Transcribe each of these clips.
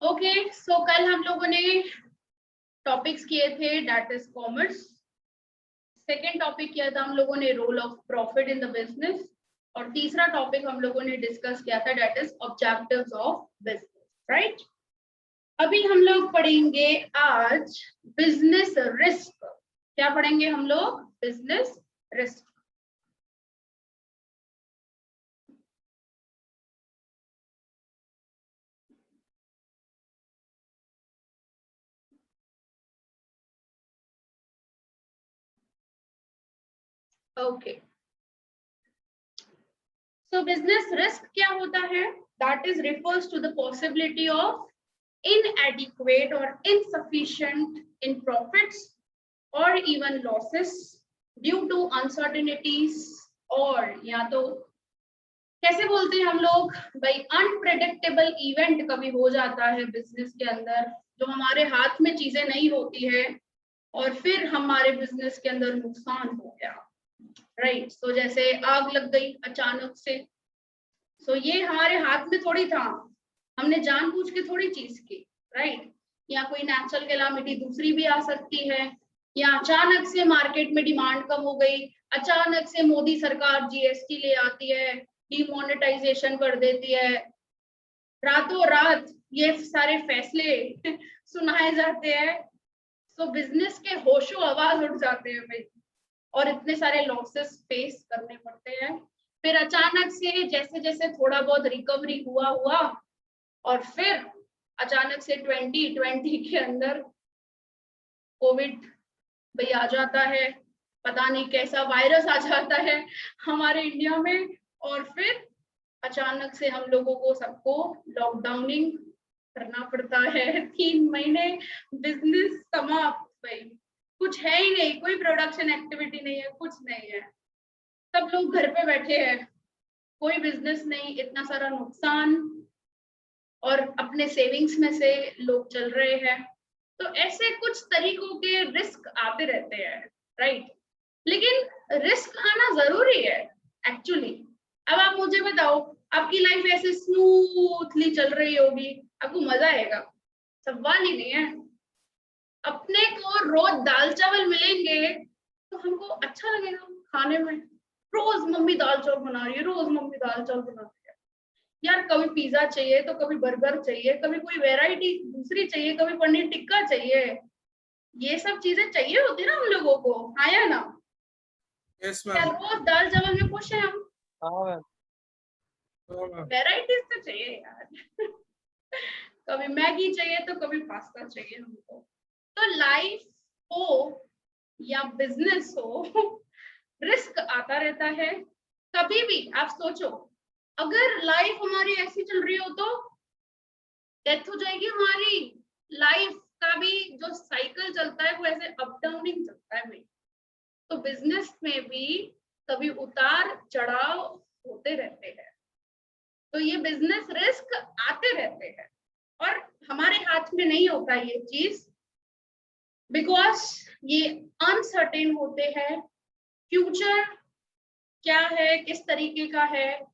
Okay so कल हम लोगों ने टॉपिक्स किए थे that is commerce. Second topic किया था हम लोगों ने role of profit in the business, और तीसरा टॉपिक हम लोगों ने डिस्कस किया था that is objectives of business, right. अभी हम लोग पढ़ेंगे आज बिजनेस रिस्क। क्या पढ़ेंगे हम लोग? Business risk. Okay so business risk क्या होता है? That is refers to the possibility of inadequate or insufficient in profits or even losses due to uncertainties, और या तो कैसे बोलते हैं हम लोग भाई, अनप्रेडिक्टेबल इवेंट कभी हो जाता है बिजनेस के अंदर जो हमारे हाथ में चीजें नहीं होती है और फिर हमारे बिजनेस के अंदर नुकसान हो गया, राइट। सो जैसे आग लग गई अचानक से, सो ये हमारे हाथ में थोड़ी था, हमने जानबूझ के थोड़ी चीज की, राइट। या कोई नेचुरल कैलामिटी दूसरी भी आ सकती है, या अचानक से मार्केट में डिमांड कम हो गई, अचानक से मोदी सरकार जीएसटी ले आती है, डिमोनेटाइजेशन कर देती है, रातों रात ये सारे फैसले सुनाए जाते हैं। सो बिजनेस के होशो आवाज उठ जाते हैं भाई, और इतने सारे लॉसेस फेस करने पड़ते हैं। फिर अचानक से जैसे जैसे थोड़ा बहुत रिकवरी हुआ और फिर अचानक से 2020 के अंदर कोविड भाई आ जाता है, पता नहीं कैसा वायरस आ जाता है हमारे इंडिया में, और फिर अचानक से हम लोगों को सबको लॉकडाउनिंग करना पड़ता है। 3 महीने बिजनेस समाप्त भाई, कुछ है ही नहीं, कोई प्रोडक्शन एक्टिविटी नहीं है, कुछ नहीं है, सब लोग घर पे बैठे हैं, कोई बिजनेस नहीं, इतना सारा नुकसान, और अपने सेविंग्स में से लोग चल रहे हैं। तो ऐसे कुछ तरीकों के रिस्क आते रहते हैं, राइट। लेकिन रिस्क आना जरूरी है एक्चुअली। अब आप मुझे बताओ, आपकी लाइफ ऐसे स्मूथली चल रही होगी, आपको मजा आएगा? सवाल ही नहीं है। अपने को रोज दाल चावल मिलेंगे तो हमको अच्छा लगेगा खाने में। रोज मम्मी दाल चावल बना रही है, रोज मम्मी दाल चावल बना रही है, यार कभी पिज्जा चाहिए तो कभी बर्गर चाहिए, कभी कोई वेराइटी दूसरी चाहिए, कभी पनीर टिक्का चाहिए, ये सब चीजें चाहिए होती ना हम लोगों को, हाँ या ना? यस क्या मैम। रोज दाल चावल में खुश हैं हम? हाँ मैम। वेराइटीज तो चाहिए यार। कभी मैगी चाहिए तो कभी पास्ता चाहिए हमको। तो लाइफ हो या बिजनेस हो, रिस्क आता रहता है। कभी भी आप सोचो, अगर लाइफ हमारी ऐसी चल रही हो तो डेथ हो जाएगी हमारी। लाइफ का भी जो साइकिल चलता है वो ऐसे अप डाउनिंग चलता है भाई। तो बिजनेस में भी कभी उतार चढ़ाव होते रहते हैं। तो ये बिजनेस रिस्क आते रहते हैं और हमारे हाथ में नहीं होता ये चीज, बिकॉज ये अनसर्टेन होते हैं। फ्यूचर क्या है, किस तरीके का है,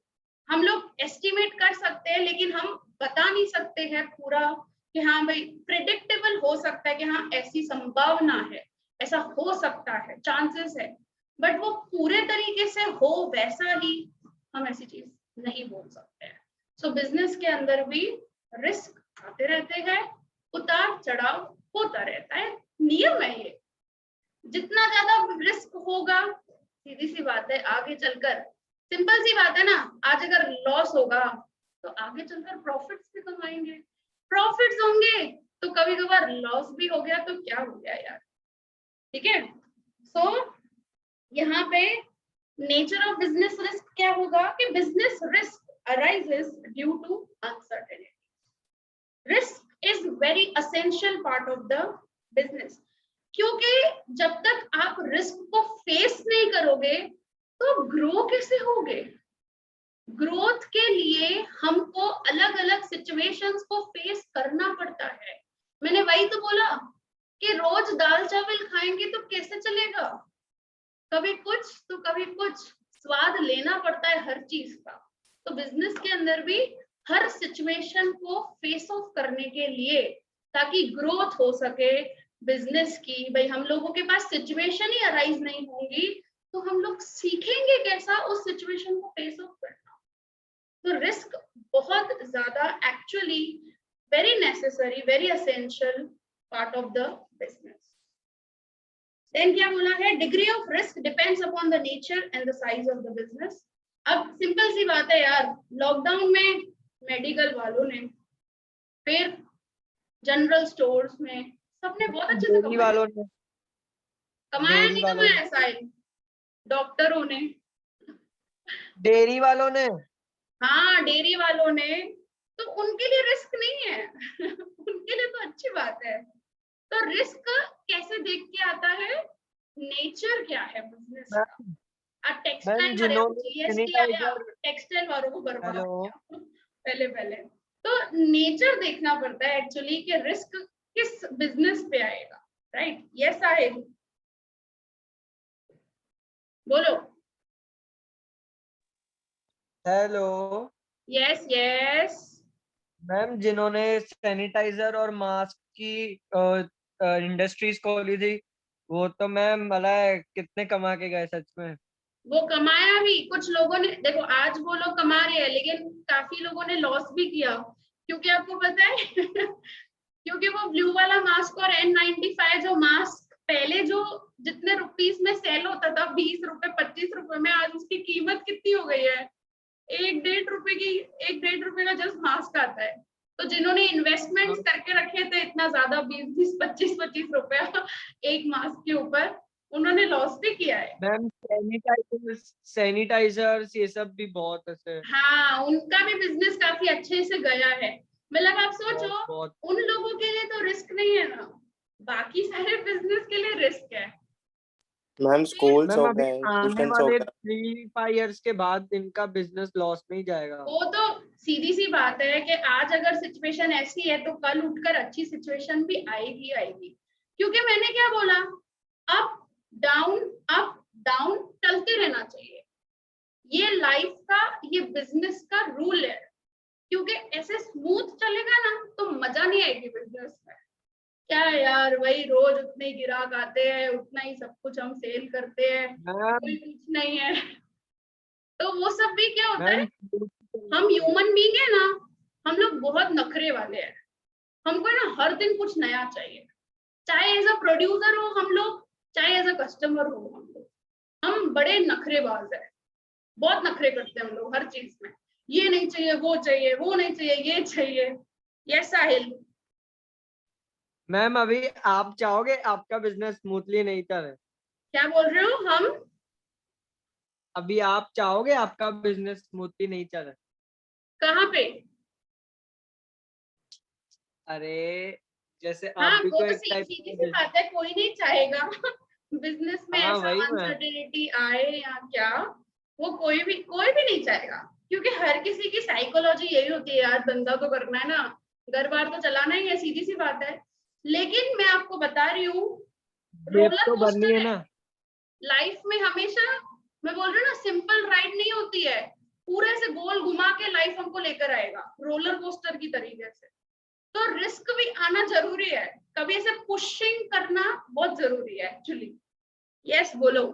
हम लोग एस्टिमेट कर सकते हैं, लेकिन हम बता नहीं सकते हैं पूरा कि हाँ भाई प्रिडिक्टेबल हो सकता है कि हाँ ऐसी संभावना है, ऐसा हो सकता है, चांसेस है, बट वो पूरे तरीके से हो वैसा ही हम ऐसी चीज नहीं बोल सकते हैं। सो बिजनेस के अंदर भी रिस्क आते रहते हैं, उतार चढ़ाव होता रहता है, नियम है ये। जितना ज्यादा रिस्क होगा, सीधी सी बात है, आगे चलकर सिंपल सी बात है ना, आज अगर लॉस होगा तो आगे चलकर प्रॉफिट्स भी कमाएंगे, प्रॉफिट्स होंगे तो कभी कभार लॉस भी हो गया तो क्या हो गया यार, ठीक है। सो यहाँ पे नेचर ऑफ बिजनेस रिस्क क्या होगा कि business risk arises due to uncertainty. Risk is very essential part of the business, क्योंकि जब तक आप रिस्क को फेस नहीं करोगे तो ग्रो कैसे होगे? ग्रोथ के लिए हमको अलग अलग सिचुएशंस को फेस करना पड़ता है। मैंने वही तो बोला कि रोज दाल चावल खाएंगे तो कैसे चलेगा, कभी कुछ तो कभी कुछ, स्वाद लेना पड़ता है हर चीज का। तो बिजनेस के अंदर भी हर सिचुएशन को फेस ऑफ करने के लिए, ताकि ग्रोथ हो सके बिजनेस की। भाई हम लोगों के पास सिचुएशन ही अराइज नहीं होंगी तो हम लोग सीखेंगे कैसा उस सिचुएशन को फेस ऑफ करना। तो रिस्क बहुत ज्यादा actually very necessary, very essential part of the business. Then क्या बोला है, degree of risk depends upon the nature and the size of the business. अब सिंपल सी बात है यार, लॉकडाउन में मेडिकल वालों ने, फिर जनरल स्टोर्स में, सबने बहुत अच्छे से डेयरी कमाया। वालों ने कमाया डेयरी नहीं वालों कमाया साहिल? डॉक्टरों ने, डेयरी वालों ने हाँ डेयरी वालों ने, तो उनके लिए रिस्क नहीं है उनके लिए तो अच्छी बात है। तो रिस्क कैसे देख के आता है, नेचर क्या है बिजनेस का। मैम अब मैम टेक्सटाइल वाले, जिन्होंने जीएसटी आया, सैनिटाइजर टेक्सटाइल वालों को बर्बाद हेलो किया पहले पहले। तो नेचर देखना पड़ता है एक्चुअली कि रिस्क किस बिजनेस पे आएगा, राइट? यस साहिल, बोलो। Hello yes yes. मैम जिन्होंने सैनिटाइजर और मास्क की इंडस्ट्रीज खोली थी, वो तो मैम मतलब कितने कमा के गए सच में। वो कमाया भी, कुछ लोगों ने, देखो आज वो लोग कमा रहे हैं लेकिन काफी लोगों ने लॉस भी किया। क्योंकि आपको पता है क्योंकि वो ब्लू वाला मास्क और N95 जो मास्क पहले जो जितने रुपीस में सेल होता था, 20 रुपए 25 रुपए में, आज उसकी कीमत कितनी हो गई है? 1-1.5 रुपए की, 1-1.5 रुपए का जस्ट मास्क आता है। तो जिन्होंने इन्वेस्टमेंट्स करके रखे थे इतना ज्यादा, 20-20 25-25 रुपया एक मास्क के ऊपर, उन्होंने लॉस भी किया है। मैम सैनिटाइजर्स ये सब भी बहुत ऐसे हाँ उनका भी बिजनेस काफी अच्छे से गया है। मतलब आप बहुत सोचो, बहुत उन लोगों के लिए तो रिस्क नहीं है ना, बाकी सारे बिजनेस के लिए रिस्क है। मैम फिर स्कूल्स मैम हो अभी गए, आने ट्यूशंस हो वाले गए। 3-5 years के बाद इनका बिजनेस लॉस में ही जाएगा। वो तो सीधी सी बात है कि आज अगर सिचुएशन ऐसी है तो कल उठकर अच्छी सिचुएशन भी आएगी आएगी। क्योंकि मैंने क्या बोला, अप डाउन अप डाउन चलते रहना चाहिए। ये लाइफ का, ये बिजनेस का रूल है। क्योंकि ऐसे स्मूथ चलेगा ना तो मजा नहीं आएगी बिजनेस में। क्या है यार, वही रोज उतने ही ग्राहक आते हैं, उतना ही सब कुछ हम सेल करते हैं, मैम कोई कुछ नहीं है। तो वो सब भी क्या होता है, मैम हम ह्यूमन बीइंग है ना, हम लोग बहुत नखरे वाले हैं। हमको ना हर दिन कुछ नया चाहिए, चाहे एज अ प्रोड्यूसर हो हम लोग, चाहे एज अ कस्टमर हो हम लोग। हम बड़े नखरेबाज है, बहुत नखरे करते हैं हम लोग हर चीज में। ये नहीं चाहिए, वो चाहिए, वो नहीं चाहिए, ये चाहिए। यस साहिल। मैम अभी आप चाहोगे आपका बिजनेस स्मूथली नहीं चले? क्या बोल रहे हो हम? अभी आप चाहोगे आपका बिजनेस स्मूथली नहीं चले? कहाँ पे? अरे जैसे आप हाँ भी वो तो तो एक टाइप सीधी का सी बात है, कोई नहीं चाहेगा बिजनेस में हाँ ऐसा वही मैं अनसर्टेनिटी आए या क्या, वो कोई भी नहीं चाहेगा। क्योंकि हर किसी की साइकोलॉजी यही होती है यार, धंधा तो करना है ना, घर बार तो चलाना ही है, सीधी सी बात है। लेकिन मैं आपको बता रही हूँ, जेब रोलर तो भरनी कोस्टर है है ना। लाइफ में हमेशा। मैं बोल रही हूँ ना, सिंपल राइड नहीं होती है, पूरे से गोल घुमा के लाइफ हमको लेकर आएगा रोलर कोस्टर की तरीके से। तो रिस्क भी आना जरूरी है, कभी ऐसे पुशिंग करना बहुत जरूरी है एक्चुअली। यस बोलो।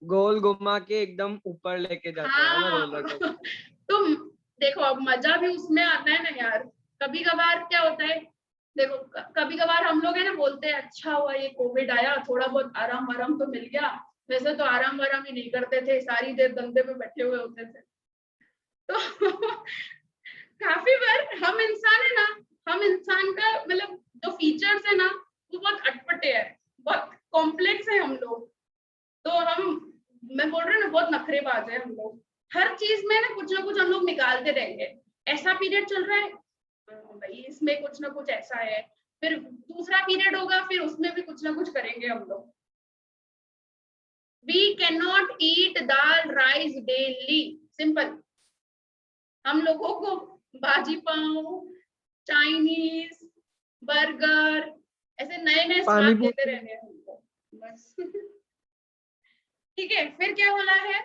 गोल घुमा के एकदम ऊपर लेके जाता है ना हाँ रोलर कोस्टर। तुम देखो, अब मजा भी उसमें आता है ना यार। कभी कभार क्या होता है, देखो कभी कभार हम लोग है ना बोलते हैं अच्छा हुआ ये कोविड आया, थोड़ा बहुत आराम आराम तो मिल गया। वैसे तो आराम वाराम ही नहीं करते थे, सारी देर धंधे पे बैठे हुए होते थे। तो काफी बार हम इंसान है ना, हम इंसान का मतलब जो फीचर्स है ना, वो बहुत अटपटे है, बहुत कॉम्प्लेक्स है हम लोग। तो हम, मैं बोल रही हूँ ना, बहुत नखरेबाज है हम लोग। हर चीज में ना कुछ हम लोग निकालते रहेंगे। ऐसा पीरियड चल रहा है, भाई इसमें कुछ ना कुछ ऐसा है, फिर दूसरा पीरियड होगा, फिर उसमें भी कुछ ना कुछ करेंगे हम लोग। We can not eat dal rice daily, simple. हम लोगों को भाजी पाव, चाइनीज, बर्गर, ऐसे नए नए पानी स्वाद लेते पूरी रहने हैं हमको बस ठीक है, फिर क्या बोला है,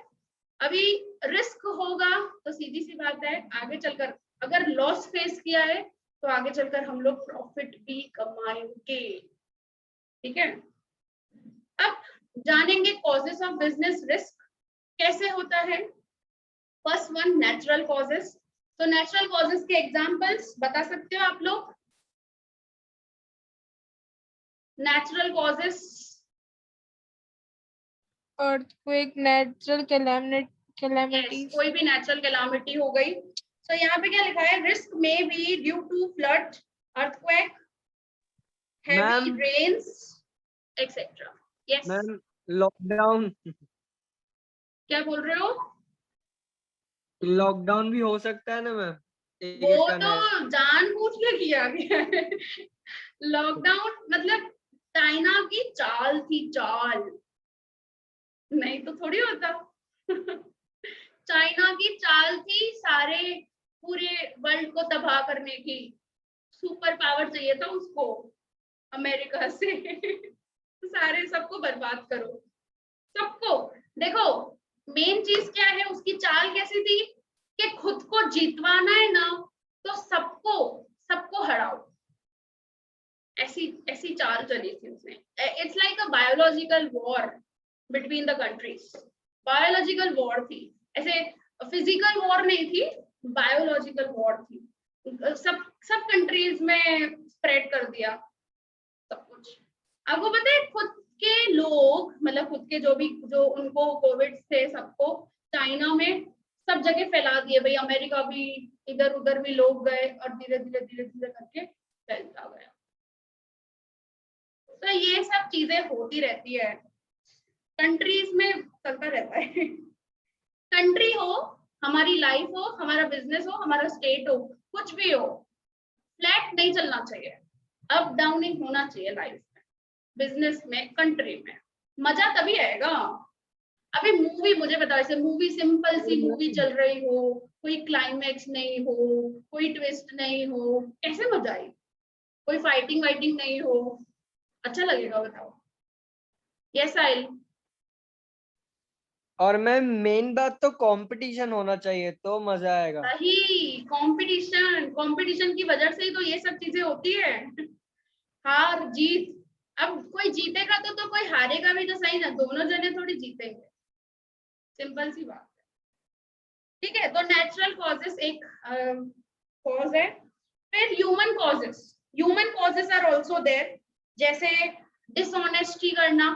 अभी रिस्क होगा तो सीधी सी बात है, आगे चलकर अगर लॉस फेस किया है तो आगे चलकर हम लोग प्रॉफिट भी कमाएंगे। ठीक है, अब जानेंगे कॉजेस ऑफ बिजनेस रिस्क कैसे होता है। First one, natural causes. तो नेचुरल कॉजेस के एग्जांपल्स बता सकते हो आप लोग? Natural causes, earthquake, natural yes, calamities. कोई भी नेचुरल कैलामिटी हो गई। तो यहाँ पे क्या लिखा है, रिस्क में be due to flood, earthquake, heavy ma'am rains etcetera. Yes, ma'am lockdown, क्या बोल रहे हो? लॉकडाउन भी हो सकता है ना मैम, एक वो इसका तो जानबूझ के किया गया है। लॉकडाउन मतलब चाइना की चाल थी, चाल, नहीं तो थोड़ी होता। चाइना की चाल थी, सारे पूरे वर्ल्ड को तबाह करने की। सुपर पावर चाहिए था उसको अमेरिका से। सारे सबको बर्बाद करो, सबको। देखो मेन चीज क्या है, उसकी चाल कैसी थी कि खुद को जीतवाना है ना, तो सबको सबको हराओ, ऐसी ऐसी चाल चली थी उसने। It's like a biological war between the countries. Biological war थी, ऐसे फिजिकल वॉर नहीं थी, बायोलॉजिकल वॉर थी। सब सब कंट्रीज में स्प्रेड कर दिया सब कुछ। आपको पता है खुद के लोग, मतलब खुद के जो उनको कोविड थे, सबको चाइना में सब जगह फैला दिए भाई। अमेरिका भी, इधर उधर भी लोग गए और धीरे धीरे धीरे धीरे करके फैलता गया। तो ये सब चीजें होती रहती है, कंट्रीज में चलता रहता है। कंट्री हो, हमारी लाइफ हो, हमारा बिजनेस हो, हमारा स्टेट हो, कुछ भी हो, फ्लैट नहीं चलना चाहिए, अप डाउनिंग होना चाहिए लाइफ में, बिजनेस में, कंट्री में। मजा तभी आएगा। अभी मूवी मुझे बताओ, ऐसे मूवी, सिंपल सी मूवी चल रही हो, कोई क्लाइमेक्स नहीं हो, कोई ट्विस्ट नहीं हो, कैसे मजा आई? कोई फाइटिंग वाइटिंग नहीं हो, अच्छा लगेगा? बताओ। Yes I. और मैम मेन बात तो कंपटीशन होना चाहिए तो मजा आएगा। सही, कंपटीशन, कंपटीशन की वजह से ही तो ये सब चीजें होती है। हार जीत, अब कोई जीतेगा तो कोई हारेगा भी तो सही ना, दोनों जने थोड़ी जीतेंगे, सिंपल सी बात है। ठीक है, तो नेचुरल कॉजेस एक कॉज है। फिर human causes, human causes are also there, जैसे डिसऑनेस्टी करना,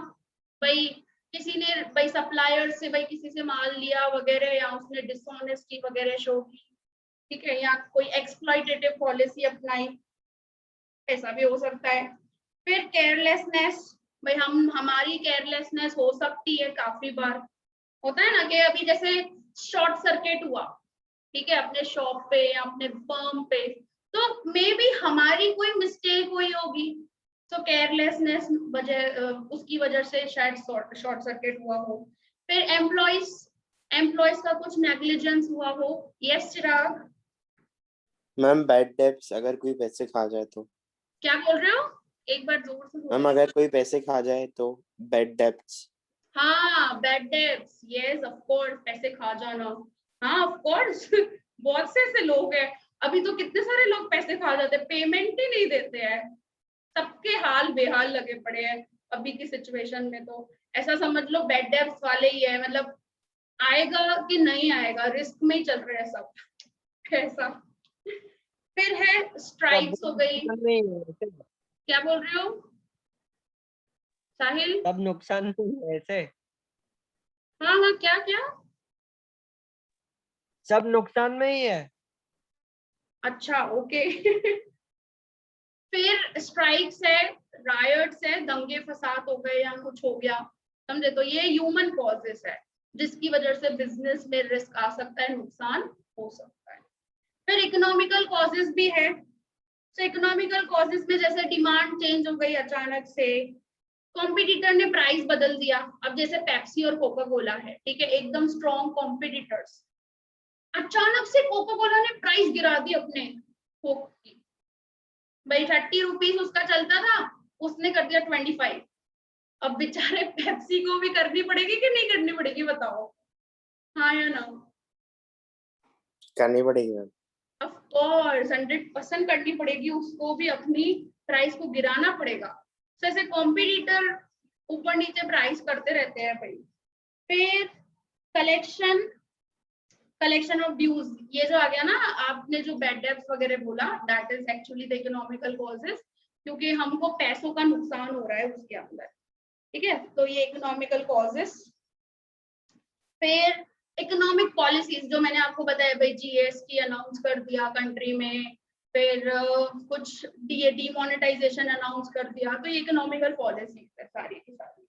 भाई किसी ने भाई सप्लायर से भाई किसी से माल लिया वगैरह, या उसने डिसऑनेस्टी वगैरह शो की, ठीक है, या कोई एक्सप्लॉइटेटिव पॉलिसी अपनाई, ऐसा भी हो सकता है। फिर केयरलेसनेस, भाई हमारी केयरलेसनेस हो सकती है, काफी बार होता है ना कि अभी जैसे शॉर्ट सर्किट हुआ, ठीक है, अपने शॉप पे या अपने फर्म पे, तो मे बी हमारी कोई मिस्टेक हुई होगी, तो केयरलेसनेस उसकी वजह से शायद शॉर्ट सर्किट हुआ हो। फिर एम्प्लॉयज का कुछ नेग्लिजेंस हुआ हो। यस चिराग? मैम बैड डेब्ट्स, अगर कोई पैसे खा जाए तो। क्या बोल रहे हो? एक बार जोर से मैम बोलो। अगर कोई पैसे खा जाए तो बैड डेब्ट्स। हाँ, bad debts, yes of course, पैसे खा जाना, हाँ ऑफ कोर्स। बहुत से ऐसे लोग हैं, अभी तो कितने सारे लोग पैसे खा जाते हैं, पेमेंट ही नहीं देते हैं, सबके हाल बेहाल लगे पड़े हैं अभी की सिचुएशन में। तो ऐसा समझ लो बेड डेब्ट्स वाले ही है, मतलब आएगा कि नहीं आएगा, रिस्क में ही चल रहे हैं सब। ऐसा। फिर है स्ट्राइक्स हो गई। क्या बोल रहे हो साहिल? सब नुकसान नहीं है ऐसे, हाँ हाँ, क्या क्या? सब नुकसान में ही है। अच्छा, ओके। फिर स्ट्राइक्स है, रायट्स है, दंगे फसाद हो गए या कुछ हो गया, समझे? तो ये ह्यूमन कॉजेस है जिसकी वजह से बिजनेस में रिस्क आ सकता है, नुकसान हो सकता है। फिर इकोनॉमिकल कॉजेस भी है। तो इकोनॉमिकल कॉजेस में जैसे डिमांड चेंज हो गई अचानक से, कॉम्पिटिटर ने प्राइस बदल दिया। अब जैसे पेप्सी और कोका कोला है, ठीक है, एकदम स्ट्रॉन्ग कॉम्पिटिटर्स, अचानक से कोका कोला ने प्राइस गिरा दी अपने कोक की, भाई 30 रुपीज उसका चलता था, उसने कर दिया 25। अब बेचारे पेप्सी को भी करनी पड़ेगी कि नहीं करनी पड़ेगी, बताओ? हाँ या ना? करनी पड़ेगी मैम। ऑफ कोर्स 100% करनी पड़ेगी, उसको भी अपनी प्राइस को गिराना पड़ेगा। तो ऐसे कॉम्पिटिटर ऊपर नीचे प्राइस करते रहते हैं भाई। फिर कलेक्शन ऑफ ड्यूज, ये जो आ गया ना, आपने जो बैड डेब्ट्स वगैरह बोला, that is actually the economical causes, क्योंकि हमको पैसों का नुकसान हो रहा है उसके अंदर, ठीक है, तो ये इकोनॉमिकल कॉजेस। फिर इकोनॉमिक पॉलिसीज जो मैंने आपको बताया भाई, जीएसटी अनाउंस कर दिया कंट्री में, फिर कुछ डीमोनेटाइजेशन अनाउंस कर दिया, तो ये इकोनॉमिकल पॉलिसीज है सारी की सारी।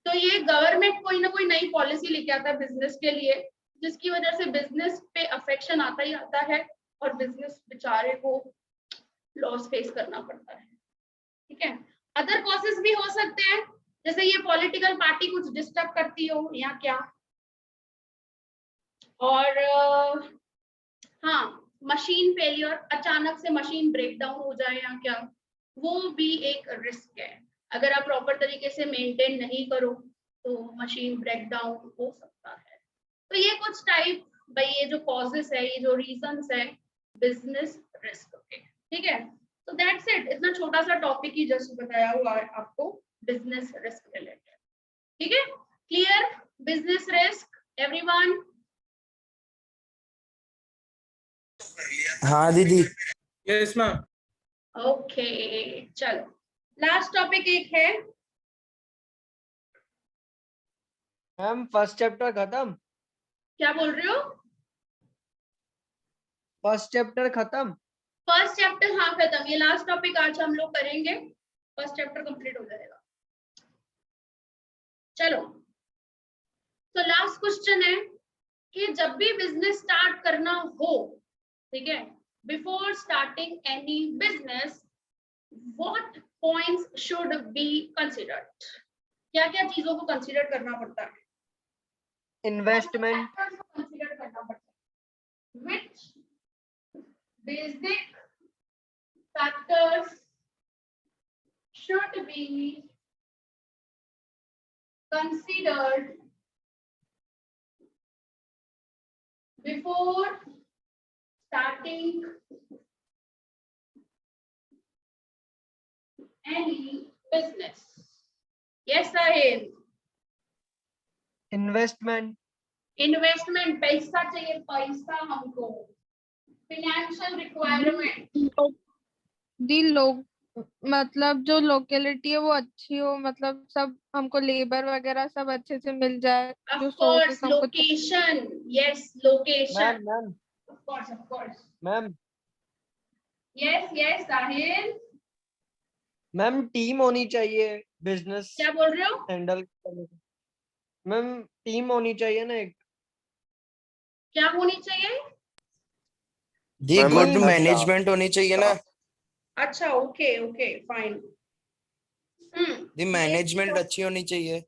तो ये गवर्नमेंट कोई ना कोई नई पॉलिसी लेके आता है बिजनेस के लिए, जिसकी वजह से बिजनेस पे अफेक्शन आता ही आता है और बिजनेस बेचारे को लॉस फेस करना पड़ता है, ठीक है। अदर कॉजेस भी हो सकते हैं, जैसे ये पॉलिटिकल पार्टी कुछ डिस्टर्ब करती हो या क्या, और हाँ मशीन फेलियर, अचानक से मशीन ब्रेक डाउन हो जाए या क्या, वो भी एक रिस्क है। अगर आप प्रॉपर तरीके से मेंटेन नहीं करो तो मशीन ब्रेक डाउन हो सकता है। तो ये कुछ टाइप भाई, ये जो कॉजेस है, ये जो रीजंस है बिजनेस रिस्क के, ठीक है। तो दैट्स इट, इतना छोटा सा टॉपिक ही जस्ट बताया हुआ है आपको बिजनेस रिस्क रिलेटेड, ठीक है। Clear business risk everyone? हाँ दीदी। Yes ma'am. ओके चलो, लास्ट टॉपिक एक है। मैम फर्स्ट चैप्टर खत्म। क्या बोल रहे हो? फर्स्ट चैप्टर खत्म। फर्स्ट चैप्टर हाँ खत्म, ये लास्ट टॉपिक आज हम लोग करेंगे, फर्स्ट चैप्टर कंप्लीट हो जाएगा। चलो, तो लास्ट क्वेश्चन है कि जब भी बिजनेस स्टार्ट करना हो, ठीक है, before starting any business what points should be considered? क्या क्या चीजों को कंसिडर करना पड़ता है? इन्वेस्टमेंट। कंसिडर करना पड़ता है। Which basic factors should be considered before starting any business? Yes, Sahil. Investment. Investment, पैसा चाहिए, पैसा हमको। फाइनेंशियल रिक्वायरमेंट, दी लोग मतलब जो लोकेलिटी है वो अच्छी हो, मतलब सब हमको लेबर वगैरह सब अच्छे से मिल जाए, जो ऑफ सोर्सेस कोर्स हमको location, yes location, ma'am of course ma'am yes yes Sahil. Ma'am team होनी चाहिए बिजनेस क्या बोल रहे हो? हैंडल करने की। मैम टीम होनी चाहिए ना एक। क्या होनी चाहिए? दी मैम, गुड अच्छा मैनेजमेंट होनी चाहिए ना। अच्छा okay okay fine. The management अच्छी होनी चाहिए।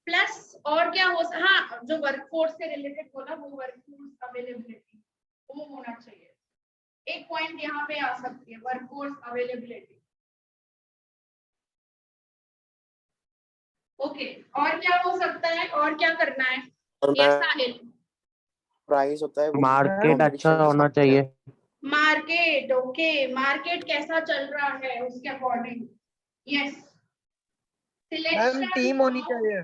प्लस और क्या हो, हाँ जो वर्कफोर्स से रिलेटेड बोला, वो वर्कफोर्स अवेलेबिलिटी वो होना चाहिए। एक पॉइंट यहाँ पे आ सकती है, वर्कफोर्स अवेलेबिलिटी। ओके, और क्या हो सकता है, और क्या करना है? और यस मैम साहिल। प्राइस होता है वो मार्केट अच्छा competition होना के हिसाब से। चाहिए। मार्केट, ओके, मार्केट कैसा चल रहा है उसके अकॉर्डिंग। यस, मैम टीम होनी चाहिए।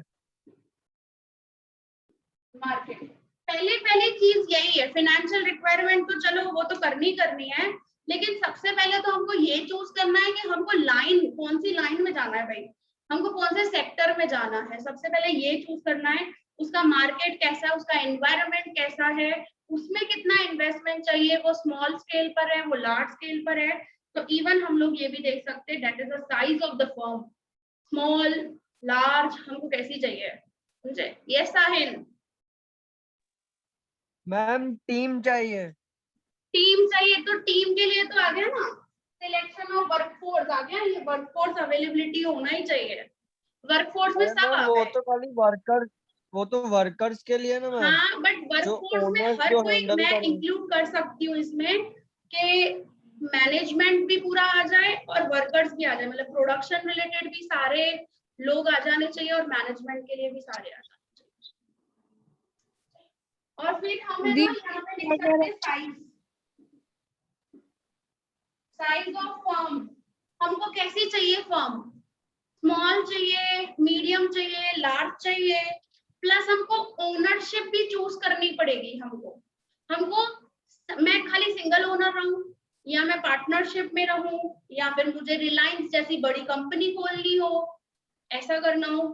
मार्केट पहली चीज यही है। फाइनेंशियल रिक्वायरमेंट तो चलो वो तो करनी है, लेकिन सबसे पहले तो हमको ये चूज करना है कि हमको लाइन, कौन सी लाइन में जाना है भाई, हमको कौन से सेक्टर में जाना है, सबसे पहले ये चूज करना है। उसका मार्केट कैसा है, उसका एनवायरनमेंट कैसा है, उसमें कितना इन्वेस्टमेंट चाहिए, वो स्मॉल स्केल पर है, वो लार्ज स्केल पर है। तो इवन हम लोग ये भी देख सकते हैं, that is the size of the firm, small large हमको कैसी चाहिए, समझे? यस साहिल। मैम टीम चाहिए। टीम चाहिए, तो टीम के लिए तो आ गया ना सिलेक्शन ऑफ वर्कफोर्स आ गया, ये वर्कफोर्स अवेलेबिलिटी होना ही चाहिए। वर्कफोर्स में सब आ वो गए। तो खाली वर्कर, वो तो वर्कर्स के लिए ना मैम। हाँ बट जो वर्कफोर्स में ओनर्स हर जो कोई, हैंडल मैं करें। इंक्लूड कर सकती हूँ इसमें कि मैनेजमेंट भी पूरा आ जाए और वर्कर्स भी आ जाए, मतलब प्रोडक्शन रिलेटेड भी सारे लोग आ जाने चाहिए और मैनेजमेंट के लिए भी सारे आ जाने चाहिए। और फिर हमें ना यहाँ पे लिख सकते हैं साइज ऑफ फर्म। हमको कैसी चाहिए फर्म, स्मॉल चाहिए, मीडियम चाहिए, लार्ज चाहिए, प्लस हमको ओनरशिप भी चूज करनी पड़ेगी। हमको मैं खाली सिंगल ओनर रहूं, या मैं पार्टनरशिप में रहूं, या फिर मुझे रिलायंस जैसी बड़ी कंपनी खोलनी हो, ऐसा करना हो,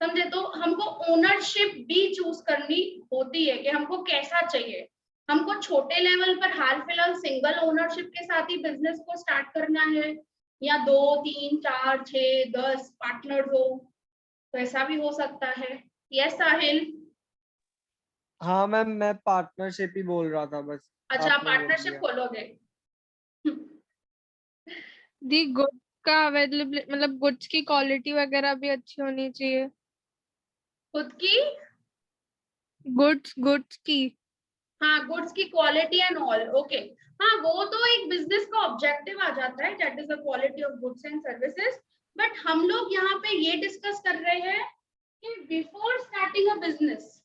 समझे। तो हमको ओनरशिप भी चूज करनी होती है कि हमको कैसा चाहिए। हमको छोटे लेवल पर हाल फिलहाल सिंगल ओनरशिप के साथ ही बिजनेस को स्टार्ट करना है, या 2 3 4 6 10 पार्टनर हो, तो ऐसा भी हो सकता है। यस साहिल। हाँ मैम, मैं पार्टनरशिप ही बोल रहा था बस। अच्छा, आपने बोल पार्टनरशिप दिया। खोलोगे। दी गुड्स का अवेलेबल, मतलब गुड्स की क्वालिटी वगैरह भी अच्छी होनी चाहिए। खुद की, गुड्स की, हाँ, गुड्स की क्वालिटी एंड ऑल, ओके। हाँ, वो तो एक बिजनेस का ऑब्जेक्टिव आ जाता है, that is the quality of goods and services. But हम लोग यहाँ पे ये डिस्कस कर रहे हैं कि बिफोर स्टार्टिंग अ बिजनेस,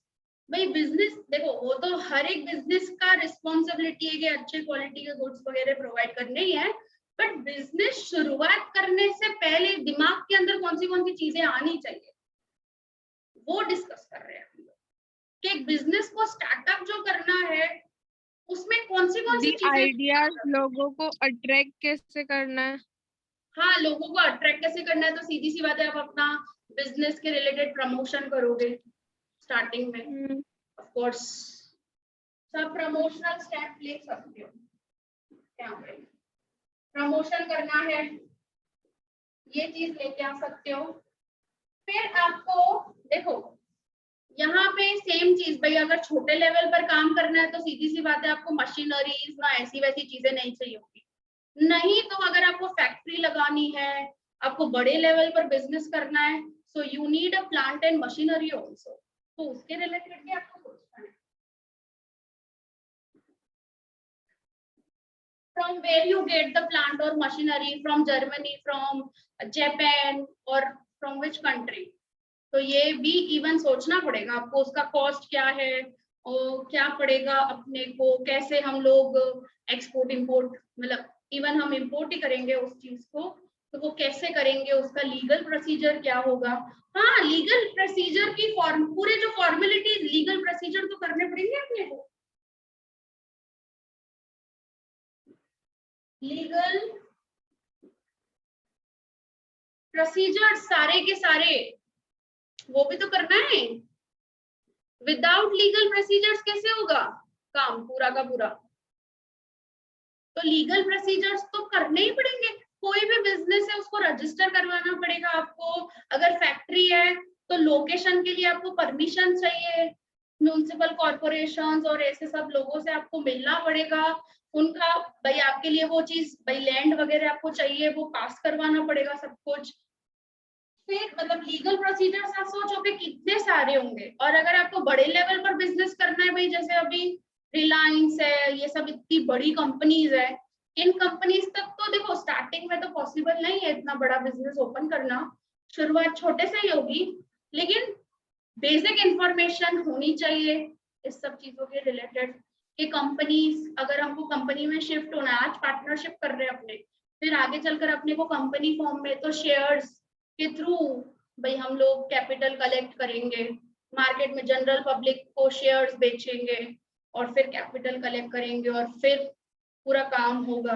भाई बिजनेस देखो, वो तो हर एक बिजनेस का रिस्पॉन्सिबिलिटी है कि अच्छे क्वालिटी के गुड्स वगैरह प्रोवाइड करने ही है। बट बिजनेस शुरुआत करने से पहले दिमाग के अंदर कौन सी चीजें आनी चाहिए, वो डिस्कस कर रहे हैं हम लोग कि एक बिजनेस को स्टार्टअप जो करना है उसमें कौन सी दी चीजें। आइडियाज, लोगों को अट्रैक्ट कैसे करना है। हाँ, लोगों को अट्रैक्ट कैसे करना है, तो सीधी सी बात है, आप अपना बिजनेस के रिलेटेड प्रमोशन करोगे स्टार्टिंग में, ऑफ कोर्स सब प्रमोशनल स्टेप ले सकते हो। क्या प्रमोशन करना है, ये चीज लेके आ सकते हो। फिर आपको देखो यहाँ पे सेम चीज, भाई अगर छोटे लेवल पर काम करना है तो सीधी सी बात है, आपको मशीनरीज ना ऐसी वैसी चीजें नहीं चाहिए होगी। नहीं तो अगर आपको फैक्ट्री लगानी है, आपको बड़े लेवल पर बिजनेस करना है, so you need a plant and machinery also, तो उसके रिलेटेड भी आपको सोचना है। From where you get the plant or machinery, from Germany, from Japan, or from which country? तो ये भी इवन सोचना पड़ेगा आपको, उसका कॉस्ट क्या है और क्या पड़ेगा अपने को, कैसे हम लोग एक्सपोर्ट इंपोर्ट, मतलब इवन हम इंपोर्ट ही करेंगे उस चीज को, तो वो कैसे करेंगे, उसका लीगल प्रोसीजर क्या होगा। हाँ, लीगल प्रोसीजर की पूरे जो फॉर्मेलिटी, लीगल प्रोसीजर तो करने पड़ेंगे अपने को। लीगल प्रोसीजर सारे के सारे वो भी तो करना है। विदाउट लीगल प्रोसीजर्स कैसे होगा काम पूरा का पूरा, तो लीगल प्रोसीजर्स तो करने ही पड़ेंगे। कोई भी बिजनेस है उसको रजिस्टर करवाना पड़ेगा आपको। अगर फैक्ट्री है तो लोकेशन के लिए आपको परमिशन चाहिए, म्युनिसिपल कॉर्पोरेशंस और ऐसे सब लोगों से आपको मिलना पड़ेगा। उनका भाई आपके लिए वो चीज, भाई लैंड वगैरह आपको चाहिए, वो पास करवाना पड़ेगा सब कुछ। फिर मतलब लीगल प्रोसीजर्स आप सोचो कि कितने सारे होंगे। और अगर आपको बड़े लेवल पर बिजनेस करना है, भाई जैसे अभी रिलायंस है, ये सब इतनी बड़ी कंपनीज है, इन कंपनीज तक तो देखो स्टार्टिंग में तो पॉसिबल नहीं है इतना बड़ा बिजनेस ओपन करना, शुरुआत छोटे से ही होगी, लेकिन बेसिक इंफॉर्मेशन होनी चाहिए इस सब चीजों के रिलेटेड कि कंपनीज, अगर हमको कंपनी में शिफ्ट होना है, आज पार्टनरशिप कर रहे हैं अपने, फिर आगे चलकर अपने को कंपनी फॉर्म में तो शेयर्स के थ्रू भाई हम लोग कैपिटल कलेक्ट करेंगे, मार्केट में जनरल पब्लिक को शेयर्स बेचेंगे और फिर कैपिटल कलेक्ट करेंगे और फिर पूरा काम होगा।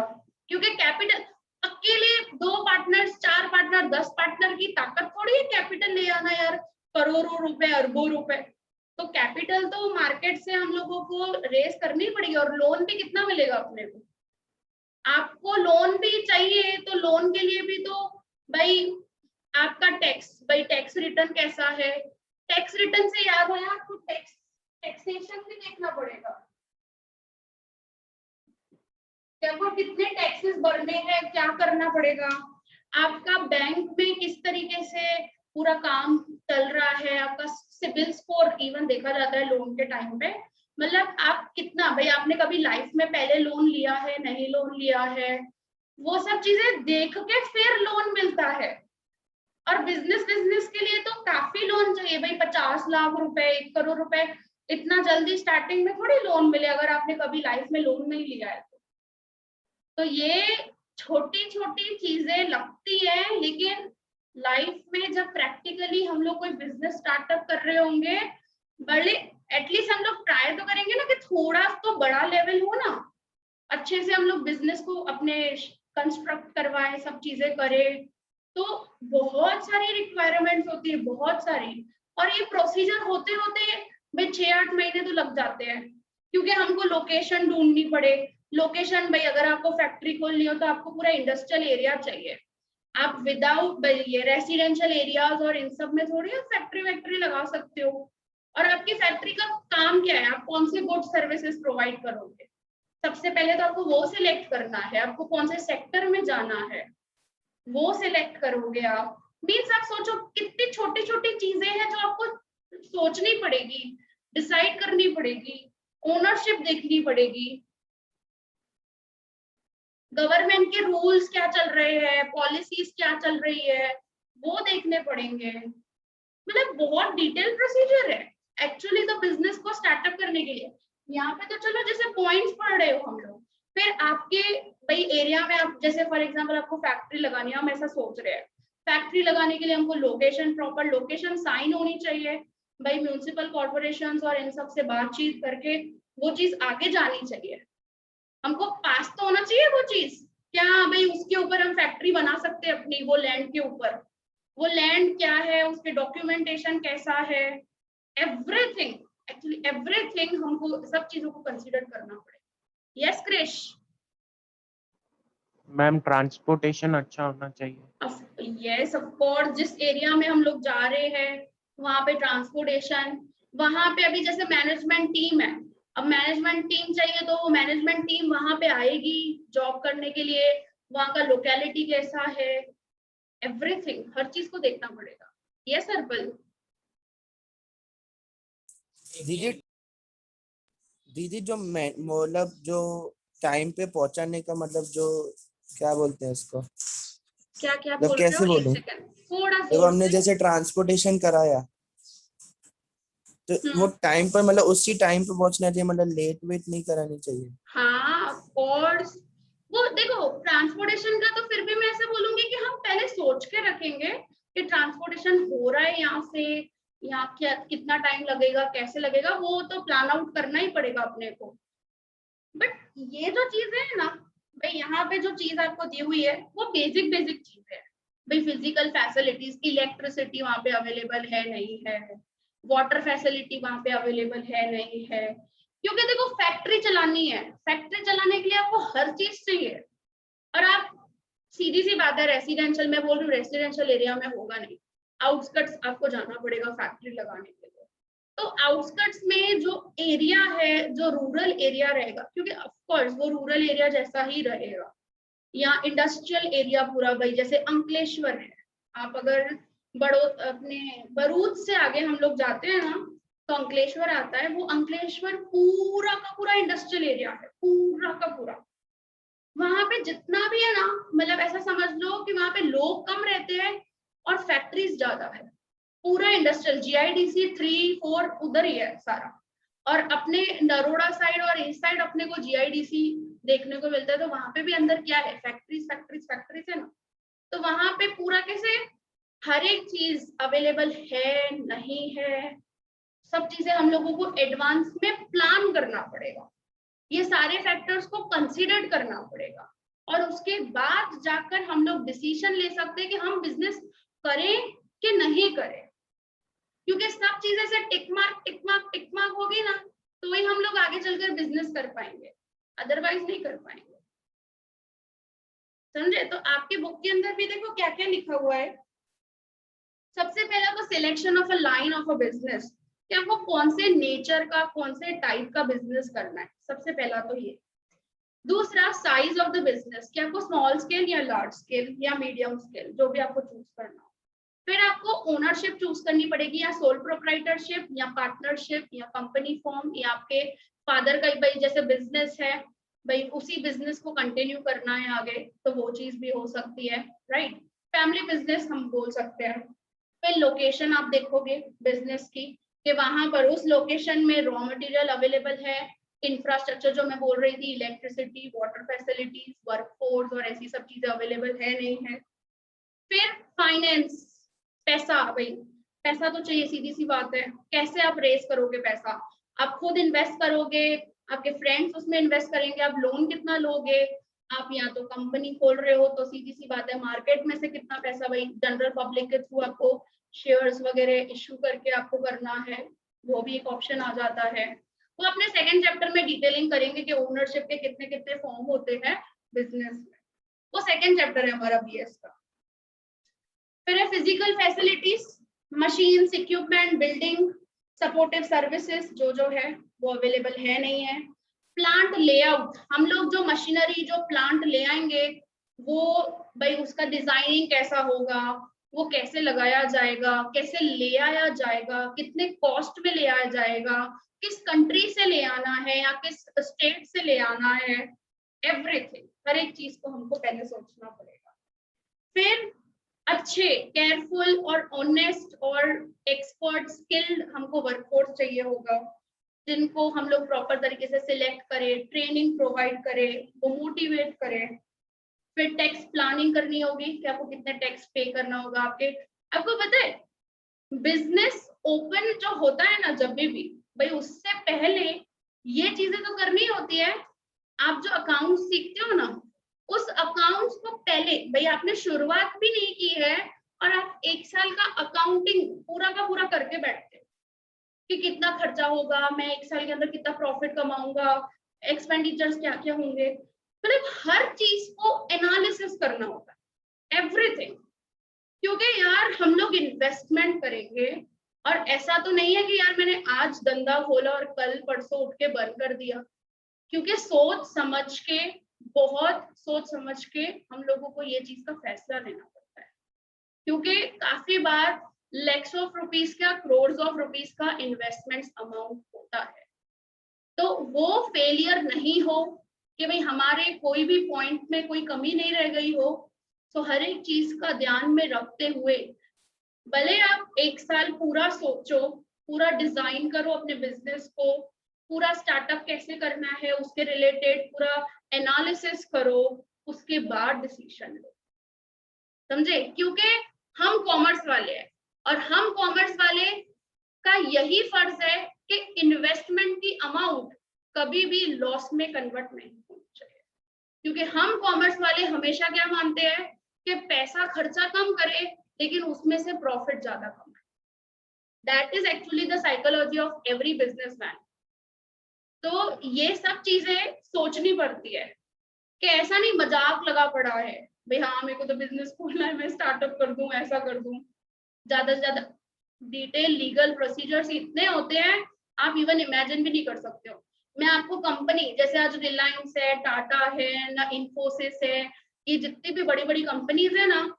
क्योंकि कैपिटल अकेले 2 पार्टनर्स, 4 पार्टनर, 10 पार्टनर की ताकत थोड़ी है कैपिटल ले आना यार, करोड़ों रुपए, अरबों रुपए। तो कैपिटल तो मार्केट से हम लोगों को रेस करनी पड़ेगी। और लोन भी कितना मिलेगा अपने को, आपको लोन भी चाहिए, तो लोन के लिए भी तो भाई आपका टैक्स, भाई टैक्स रिटर्न कैसा है, टैक्स रिटर्न से याद है आपको टैक्सेशन भी देखना पड़ेगा, देखो कितने टैक्सेस भरने हैं, क्या करना पड़ेगा, आपका बैंक में किस तरीके से पूरा काम चल रहा है, आपका सिबिल स्कोर इवन देखा जाता है लोन के टाइम पे, मतलब आप कितना, भाई आपने कभी लाइफ में पहले लोन लिया है, नहीं लोन लिया है, वो सब चीजें देख के फिर लोन मिलता है। और बिजनेस के लिए तो काफी लोन चाहिए भाई, 50 लाख रुपए, 1 करोड़ रुपए, इतना जल्दी स्टार्टिंग में थोड़ी लोन मिले अगर आपने कभी लाइफ में लोन नहीं लिया है तो ये छोटी छोटी चीजें लगती है, लेकिन लाइफ में जब प्रैक्टिकली हम लोग कोई बिजनेस स्टार्टअप कर रहे होंगे, बड़े एटलीस्ट हम लोग ट्राई तो करेंगे ना कि थोड़ा तो बड़ा लेवल हो ना, अच्छे से हम लोग बिजनेस को अपने कंस्ट्रक्ट करवाएं, सब चीजें करें, तो बहुत सारी रिक्वायरमेंट्स होती है, बहुत सारी। और ये प्रोसीजर होते होते भाई 6-8 महीने तो लग जाते हैं, क्योंकि हमको लोकेशन ढूंढनी पड़े। लोकेशन भाई अगर आपको फैक्ट्री खोलनी हो तो आपको पूरा इंडस्ट्रियल एरिया चाहिए, आप विदाउट ये रेसिडेंशियल एरियाज और इन सब में थोड़ी आप फैक्ट्री वैक्ट्री लगा सकते हो। और आपकी फैक्ट्री का काम क्या है, आप कौन से गुड सर्विसेज प्रोवाइड करोगे, सबसे पहले तो आपको वो सिलेक्ट करना है, आपको कौन से सेक्टर में जाना है वो सिलेक्ट करोगे आप। मीन्स आप सोचो कितनी छोटी छोटी चीजें हैं जो आपको सोचनी पड़ेगी, डिसाइड करनी पड़ेगी, ओनरशिप देखनी पड़ेगी, गवर्नमेंट के रूल्स क्या चल रहे हैं, पॉलिसीज क्या चल रही है वो देखने पड़ेंगे। मतलब बहुत डिटेल प्रोसीजर है एक्चुअली तो बिजनेस को स्टार्टअप करने के लिए। यहाँ पे तो चलो जैसे पॉइंट्स पढ़ रहे हो हम लोग, फिर आपके भाई एरिया में आप जैसे फॉर एग्जांपल आपको फैक्ट्री लगानी है, हम ऐसा सोच रहे हैं, फैक्ट्री लगाने के लिए हमको लोकेशन, प्रॉपर लोकेशन साइन होनी चाहिए भाई म्यूनिसिपल कॉर्पोरेशन और इन सब से बातचीत करके वो चीज आगे जानी चाहिए, हमको पास तो होना चाहिए वो चीज, क्या भाई उसके ऊपर हम फैक्ट्री बना सकते हैं अपनी, वो लैंड के ऊपर, वो लैंड क्या है, उसके डॉक्यूमेंटेशन कैसा है, एवरीथिंग, एक्चुअली एवरीथिंग हमको सब चीजों को कंसीडर करना पड़ेगा। यस क्रिश? मैम ट्रांसपोर्टेशन अच्छा होना चाहिए। यस ऑफ कोर्स, जिस एरिया में हम लोग जा रहे हैं वहां पे ट्रांसपोर्टेशन, वहां पे अभी जैसे मैनेजमेंट टीम है, अब मैनेजमेंट टीम चाहिए तो वो मैनेजमेंट टीम वहां पे आएगी जॉब करने के लिए, वहां का लोकेलिटी कैसा है, एवरीथिंग, हर चीज को देखना पड़ेगा। यस अर्पल? दीदी दीदी जो मतलब जो टाइम पे पहुंचाने का मतलब जो क्या बोलते हैं उसको, क्या क्या मतलब बोल रहे कैसे हो, एक बोलूं, सेकंड थोड़ा देखो जोर हमने से। जैसे ट्रांसपोर्टेशन कराया तो वो टाइम पर मतलब उसी टाइम पे पहुंचना चाहिए, मतलब लेट वेट नहीं करानी चाहिए। हाँ ऑफ कोर्स, वो देखो ट्रांसपोर्टेशन का तो फिर भी मैं ऐसे बोलूंगी कि हम पहले सोच के रखेंगे कि ट्रांसपोर्टेशन हो रहा है यहाँ से, यहाँ क्या कितना टाइम लगेगा, कैसे लगेगा, वो तो प्लान आउट करना ही पड़ेगा अपने को। बट ये जो चीजें है ना भाई, यहाँ पे जो चीज आपको दी हुई है वो बेसिक बेसिक चीज है भाई, फिजिकल फैसिलिटीज, इलेक्ट्रिसिटी वहां पे अवेलेबल है नहीं है, वाटर फैसिलिटी वहां पे अवेलेबल है नहीं है, क्योंकि देखो फैक्ट्री चलानी है, फैक्ट्री चलाने के लिए आपको हर चीज चाहिए। और आप सीधी सी बात है, रेसिडेंशियल में बोल रही हूँ, रेसिडेंशियल एरिया में होगा नहीं, आउटस्कर्ट्स आपको जाना पड़ेगा फैक्ट्री लगाने के लिए। तो आउटस्कर्ट्स में जो एरिया है, जो रूरल एरिया रहेगा, क्योंकि ऑफ कोर्स वो रूरल एरिया जैसा ही रहेगा, या इंडस्ट्रियल एरिया पूरा भाई, जैसे अंकलेश्वर है, आप अगर अपने बरूद से आगे हम लोग जाते हैं ना तो अंकलेश्वर आता है, वो अंकलेश्वर पूरा का पूरा इंडस्ट्रियल एरिया है, पूरा का पूरा। वहां पे जितना भी है ना, मतलब ऐसा समझ लो कि वहां पे लोग कम रहते हैं और फैक्ट्रीज ज्यादा है, पूरा इंडस्ट्रियल, GIDC 3-4 उधर ही है सारा। और अपने नरोड़ा साइड और इस साइड अपने को GIDC देखने को मिलता है, तो वहां पे भी अंदर क्या है, फैक्ट्रीज फैक्ट्रीज फैक्ट्रीज है ना, तो वहां पे पूरा कैसे हर एक चीज अवेलेबल है नहीं है, सब चीजें हम लोगों को एडवांस में प्लान करना पड़ेगा, ये सारे फैक्टर्स को कंसीडर करना पड़ेगा, और उसके बाद जाकर हम लोग डिसीजन ले सकते हैं कि हम बिजनेस करें कि नहीं करें। क्योंकि सब चीजें से टिक मार्क होगी ना, तो ही हम लोग आगे चलकर बिजनेस कर पाएंगे, अदरवाइज नहीं कर पाएंगे। समझे? तो आपके बुक के अंदर भी देखो क्या क्या लिखा हुआ है। सबसे पहला तो selection of a line of a business, कि आपको कौन से नेचर का, कौन से टाइप का बिजनेस करना है, सबसे पहला तो ये। दूसरा साइज ऑफ द बिजनेस, कि आपको स्मॉल स्केल या लार्ज स्केल या मीडियम स्केल, जो भी आपको चूज करना हो। फिर आपको ओनरशिप चूज करनी पड़ेगी, या सोल प्रोप्राइटरशिप या पार्टनरशिप या कंपनी फॉर्म, या आपके फादर का भाई जैसे बिजनेस है भाई, उसी बिजनेस को कंटिन्यू करना है आगे, तो वो चीज भी हो सकती है, राइट। फैमिली बिजनेस हम बोल सकते हैं। फिर लोकेशन आप देखोगे बिजनेस की कि वहां पर उस लोकेशन में रॉ मटेरियल अवेलेबल है, इंफ्रास्ट्रक्चर जो मैं बोल रही थी, इलेक्ट्रिसिटी, वाटर फैसिलिटीज, वर्कफोर्स और ऐसी सब चीजें अवेलेबल है नहीं है। फिर फाइनेंस, पैसा, भाई पैसा तो चाहिए, सीधी सी बात है। कैसे आप रेस करोगे पैसा? आप खुद इन्वेस्ट करोगे, आपके फ्रेंड्स उसमें इन्वेस्ट करेंगे, आप लोन कितना लोगे? आप या तो कंपनी खोल रहे हो तो सीधी सी बात है मार्केट में से कितना पैसा भाई जनरल पब्लिक के थ्रू आपको शेयर्स वगैरह इश्यू करके आपको करना है, वो भी एक ऑप्शन आ जाता है। वो अपने सेकंड चैप्टर में डिटेलिंग करेंगे कि ओनरशिप के कितने कितने फॉर्म होते हैं बिजनेस में, वो सेकंड चैप्टर है हमारा बीएस का। फिर है physical facilities, machines, equipment, building, supportive services जो है वो अवेलेबल है नहीं है। प्लांट लेआउट, हम लोग जो मशीनरी जो प्लांट ले आएंगे वो भाई उसका डिजाइनिंग कैसा होगा, वो कैसे लगाया जाएगा, कैसे ले आया जाएगा, कितने कॉस्ट में ले आया जाएगा, किस कंट्री से ले आना है या किस स्टेट से ले आना है, एवरीथिंग, हर एक चीज को हमको पहले सोचना पड़ेगा। फिर अच्छे, केयरफुल और ऑनेस्ट और एक्सपर्ट स्किल्ड हमको वर्कफोर्स चाहिए होगा, जिनको हम लोग प्रॉपर तरीके से सिलेक्ट करें, ट्रेनिंग प्रोवाइड करें, वो मोटिवेट करें। फिर टैक्स प्लानिंग करनी होगी कि आपको कितने टैक्स पे करना होगा आपके। आपको पता है बिजनेस ओपन जो होता है ना जब भी भाई उससे पहले ये चीजें तो करनी होती है। आप जो अकाउंट सीखते हो ना उस अकाउंट्स को पहले भाई आपने शुरुआत भी नहीं की है और आप 1 साल का अकाउंटिंग पूरा का पूरा करके बैठते हो कि कितना खर्चा होगा, मैं 1 साल के अंदर कितना प्रॉफिट कमाऊंगा, एक्सपेंडिचर्स क्या क्या होंगे, मतलब हर चीज को एनालिसिस करना होता है, एवरीथिंग। क्योंकि यार हम लोग इन्वेस्टमेंट करेंगे और ऐसा तो नहीं है कि यार मैंने आज धंधा खोला और कल परसों उठ के बंद कर दिया, क्योंकि सोच समझ के, बहुत सोच समझ के हम लोगों को ये चीज का फैसला लेना पड़ता है। क्योंकि काफी बार लैक्स ऑफ रुपीस का, करोड़ ऑफ रुपीस का इन्वेस्टमेंट अमाउंट होता है, तो वो फेलियर नहीं हो कि भाई हमारे कोई भी पॉइंट में कोई कमी नहीं रह गई हो। तो हर एक चीज का ध्यान में रखते हुए भले आप 1 साल पूरा सोचो, पूरा डिजाइन करो अपने बिजनेस को, पूरा स्टार्टअप कैसे करना है उसके रिलेटेड पूरा एनालिसिस करो, उसके बाद डिसीजन लो, समझे? क्योंकि हम कॉमर्स वाले हैं और हम कॉमर्स वाले का यही फर्ज है कि इन्वेस्टमेंट की अमाउंट कभी भी लॉस में कन्वर्ट नहीं होनी चाहिए। क्योंकि हम कॉमर्स वाले हमेशा क्या मानते हैं कि पैसा खर्चा कम करे लेकिन उसमें से प्रॉफिट ज्यादा कमाए। That is actually the psychology of every businessman. तो ये सब चीजें सोचनी पड़ती है कि ऐसा नहीं मजाक लगा पड़ा है भाई हाँ मेरे को तो बिजनेस खोलना है, मैं स्टार्टअप कर दूं, ऐसा कर दूं। ज्यादा से ज्यादा डिटेल लीगल प्रोसीजर्स इतने होते हैं आप इवन इमेजिन भी नहीं कर सकते हो। मैं आपको कंपनी जैसे आज रिलायंस है, टाटा है ना, इन्फोसिस है, ये जितनी भी बड़ी बड़ी कंपनीज है ना,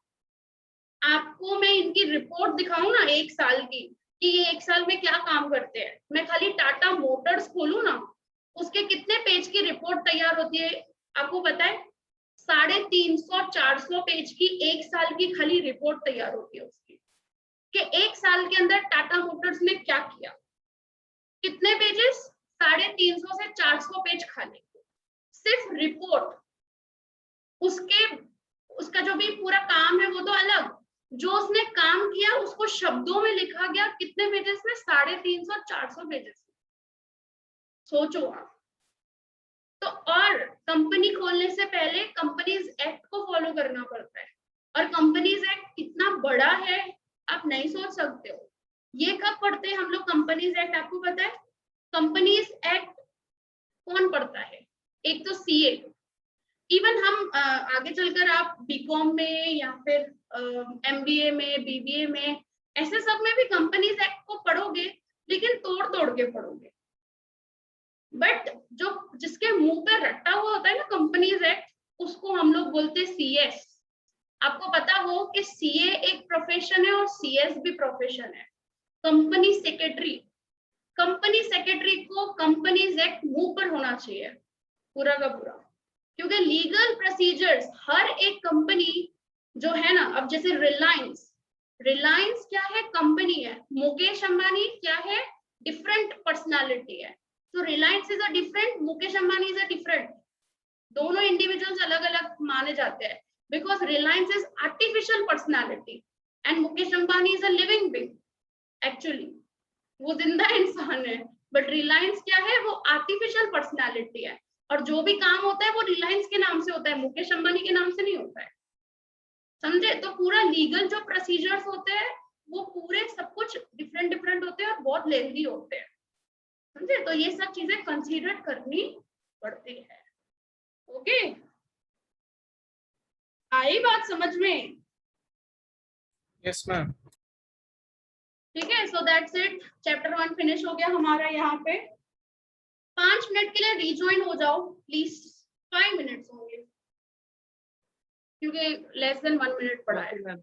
आपको मैं इनकी रिपोर्ट दिखाऊं ना 1 साल की कि ये 1 साल में क्या काम करते हैं, मैं खाली टाटा मोटर्स खोलूं ना उसके कितने पेज की रिपोर्ट तैयार होती है आपको पता है? 350-400 पेज की 1 साल की खाली रिपोर्ट तैयार होती है उसकी, कि 1 साल के अंदर टाटा मोटर्स ने क्या किया। कितने पेजेस? 350 से 400 पेज खाली सिर्फ रिपोर्ट। उसका जो भी पूरा काम है वो तो अलग, जो उसने काम किया उसको शब्दों में लिखा गया कितने पेजेस में? 350-400 पेजेस। सोचो आप। तो और कंपनी खोलने से पहले कंपनीज एक्ट को फॉलो करना पड़ता है और कंपनीज एक्ट इतना बड़ा है आप नहीं सोच सकते हो। ये कब पढ़ते हैं हम लोग कंपनीज एक्ट? आपको पता है कंपनीज एक्ट कौन पढ़ता है? एक तो सीए, इवन हम आगे चलकर आप बीकॉम में या फिर एमबीए में, बीबीए में, ऐसे सब में भी कंपनीज एक्ट को पढ़ोगे लेकिन तोड़ तोड़ के पढ़ोगे। बट जो जिसके मुंह पे रटा हुआ होता है ना कंपनीज एक्ट, उसको हम लोग बोलते हैं सीएस। आपको पता हो कि सीए एक प्रोफेशन है और सीएस भी प्रोफेशन है। कंपनी सेक्रेटरी को कंपनीज एक्ट मुंह पर होना चाहिए पूरा का पूरा, क्योंकि लीगल प्रोसीजर्स हर एक कंपनी जो है ना, अब जैसे रिलायंस, रिलायंस क्या है, कंपनी है, मुकेश अंबानी क्या है, डिफरेंट पर्सनालिटी है। तो Reliance is a different, Mukesh Ambani is a different, दोनों इंडिविजुअल्स अलग अलग माने जाते हैं, because Reliance is artificial personality and Mukesh Ambani is a living being. Actually वो जिंदा इंसान है, बट रिलायंस क्या है, वो आर्टिफिशियल पर्सनालिटी है, और जो भी काम होता है वो रिलायंस के नाम से होता है, मुकेश अंबानी के नाम से नहीं होता है, समझे। तो पूरा लीगल जो प्रोसीजर्स होते हैं वो पूरे सब कुछ डिफरेंट डिफरेंट होते हैं और बहुत लेंथी होते हैं, समझे। तो ये सब चीजें कंसीडर करनी पड़ती है। ओके, आई बात समझ में? Yes ma'am. ठीक है, so that's it, chapter 1 finish हो गया हमारा। यहाँ पे 5 मिनट के लिए रिज्वाइन हो जाओ प्लीज, 5 मिनट्स होंगे, क्योंकि लेस देन 1 मिनट पड़ा है। मैम